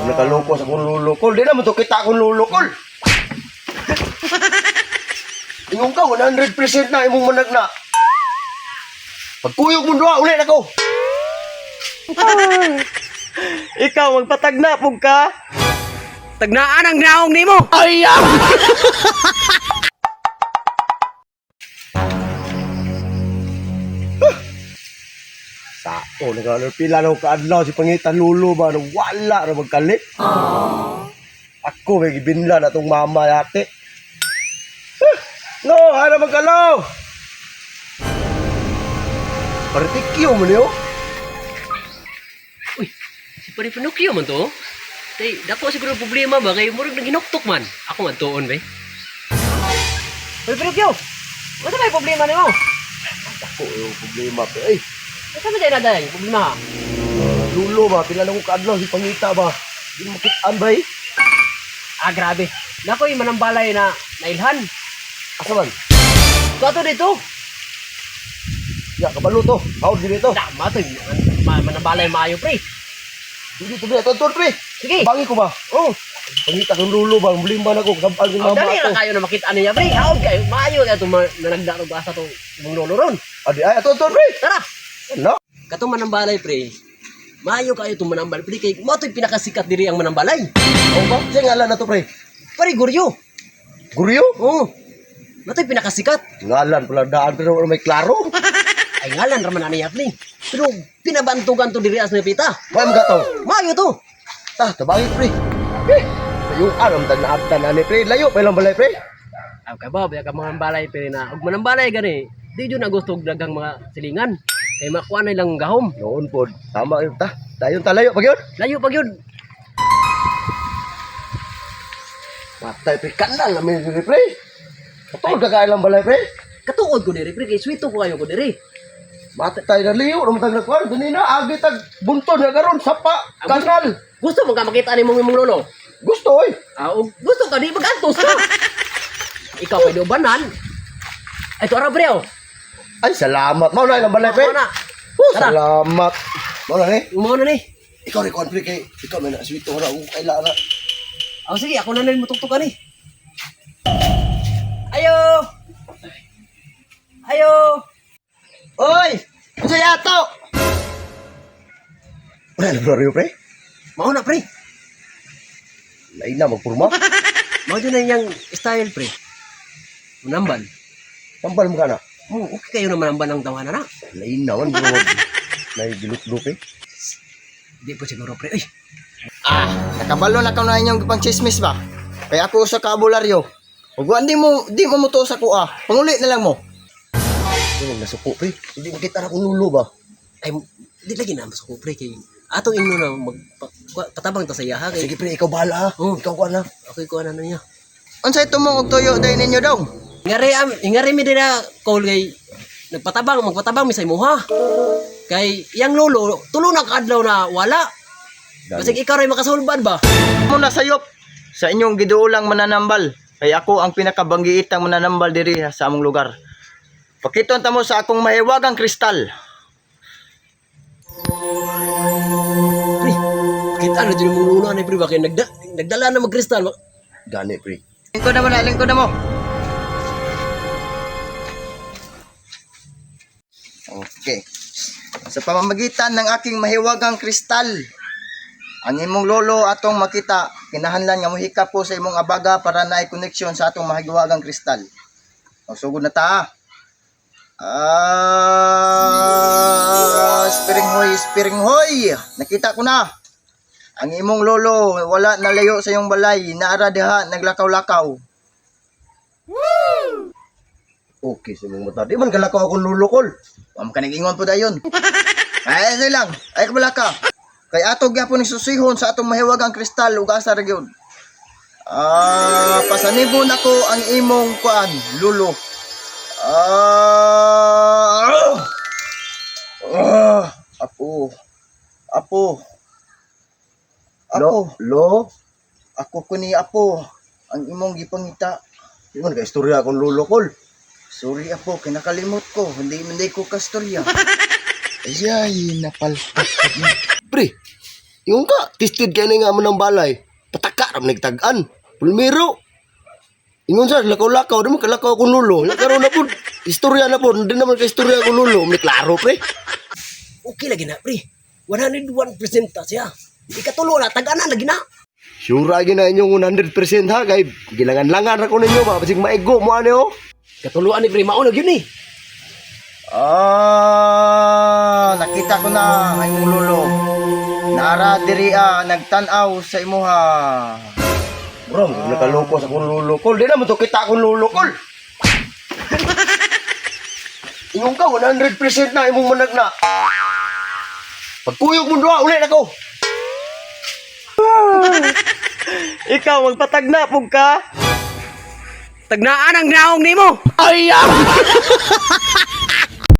nakaloko sa kong lulukol. Di naman to kita akong lulukol. Ingong ka, 100% na imong manag na. Pagkuyog mo doon, ulit ako. Ikaw, magpatagna po ka. Tagnaan ang naong nimo. Ay, Sao, pila na ko kaadlaw si Pangitan Lulo ba nang wala na magkalit. Ako may gibinla na tong mama yate. No, hana magkalaw. Partikyo mo niyo. Uy, si Pari Pinocchio man to. Tay, dako siguro problema ba kay murag nang hinuktok man. Ako man tuon ba? Pari Pinocchio. Ano ba yung problema nimo? Ako yung problema pa. Ay, Asa man dai naday? Problema. Lulo ba, pila na ko kaadlaw si Pangita ba. Di mo kitaan ba eh. Ah, grabe. Nako yung manambalay na nailhan. Asa man? Kato dito. Ya, kabalo to. Hawad din ito. Tama to. Manambalay maayo, pre. Hindi to ba, tonton pre. Sige. Bangi ko ba? Oh. Pangita kong lulo ba, mulimba na ko, kabal ng Oh, mama dali ko. na kayo na makita niya, pre. Haod kayo. Maayo kayo itong nanagda ng basa itong mong lolo ron. Adi, ay, tonton pre. Tara. Ano? Katong manambalay, pre. Maayo kayo itong manambalay, pre. Kaya mo ito'y pinakasikat diri ang manambalay. Oo ba? Siya ngalan na to pre. Pare, Guryo. Guryo? Oo. Mo ito'y pinakasikat. Ngalan pala daan pero may klaro. Ay ngalan raman na niya, pre. Pero pinabantugan to diri as napita. May mga to. Maayo to. Tabangit pre. Eh, yung aram tag naabtan ani pre. Layo pa lang balay pre. Aw ka ba, ka mga balay, pre na. Ug manambalay gani. Di yun na gusto dagang mga silingan. Kaya makuha na ilang gahom. Noon po. Tama yun ta. Dayon ta layo pag yun. Layo pag yun. Matay pre. Kanal namin yun pre. Katol kakain lang balay pre. Katuod ko diri, pre. Kaya sweeto ko kayo ko diri. Matay tayo na liyo. Naman tag nagkuhan. Ganina. Agi tag bunton na garon. Sapa. Kanal. Gusto mo ka makita ni mong lolo? Gusto eh. Ah, gusto ka, di mag-antos ka. Ikaw pwede ubanan. Ay, ito araw, pre, oh. Ay, salamat. Mau na ilang balay pre. Ako na. Tara. Salamat. Mau na ni. Mo na ni. Ikaw rin konflik kay. Ikaw may naswito na. Kailangan na. Oh, sige, ako na rin mutugtukan eh. Ayo! Ayo! Oy! Ano sa yato? Wala na bro pre? Mao na, pre. Lain na magpurma. Mao dyan na yung style, pre. Manambal. Tampal mo ka na. Oh, okay kayo na manambal ng tawanan na. Lain na man bro. May gilut-lup eh. Di po siguro, pre. Ay, Nakabalo na ka na inyong pang chismis ba? Kaya ako sa kabularyo. Huwag di mo muto sa kuha. Panguli na lang mo. Ano nasuko pre? Hindi makita na kung lulo ba? ay, di lagi na mas ako, pre. Kay atong inyo na patabang ta sa iya, ha? Kay, Sige pre, ikaw bahala ha. Ikaw ko na. okay ko na niya. Unsay tumong og tuyo day ninyo daw? Ingari mi dira call kay magpatabang mi sa imuha. Kay yang lolo tulo na kadlaw na wala. Kasi ikaw ray makasulbad ba? Mo na sayop sa inyong giduulang mananambal. Kay ako ang pinakabanggiitang mananambal diri sa among lugar. Pakiton ta mo sa akong mahiwagang kristal. Pre, kita na diri mong lolo ni pre ba kay nagdala na magkristal. Gani pre. Lingkod na mo na, lingkod na mo. Okay. Sa pamamagitan ng aking mahiwagang kristal, ang imong lolo atong makita, kinahanglan nga mohika po sa imong abaga para naay koneksyon sa atong mahiwagang kristal. O sugod na ta. Spiring hoy. Nakita ko na. Ang imong lolo wala nalayo sa iyong balay, naara diha naglakaw-lakaw. Okay sa mong mata. Di man kalakaw akong lulukol. Am ka nag-ingon po dayon. Ay lang, ay kabala ka. Kay atog gyapon ni susihon sa atong mahiwagang kristal ug asa ra gyud. Pasanibo nako ang imong kuan, lulo. Apo. Lo? Ako kuni apo, ang imong gipangita. Di man ka istorya akong lulukol. Sorry apo, kinakalimot ko. Hindi ko kastorya. Ay, napalpak. Pre, Yung ka, tested kayo na nga mo ng balay. Pataka, ram nagtagaan. Pulmiro. Ingon sa, lakaw-lakaw, di mo kalakaw akong lulo. Nagkaroon na po, istorya na po, hindi naman ka-istorya akong lulo. May klaro, pre. Okay lagi na, pre. 101% ta siya. Ikatulo na, taga-ana lagi na. Sure lagi na inyong 100% ha, kay gilangan-langan ako ninyo ba, basig maigo mo ano. Katuluan ni pre, maunag yun eh. Nakita ko na ay mong lolo. Nara diri nagtanaw sa imuha. Bro, nakaloko sa kong lulo, kol. Di naman to kita akong lulo, kol. Ingon ka, 100% na imong manag na. Pagkuyog mo doon, ulit ako. Ikaw, magpatagna po ka. Tagnaan ang naong nimo. Ay,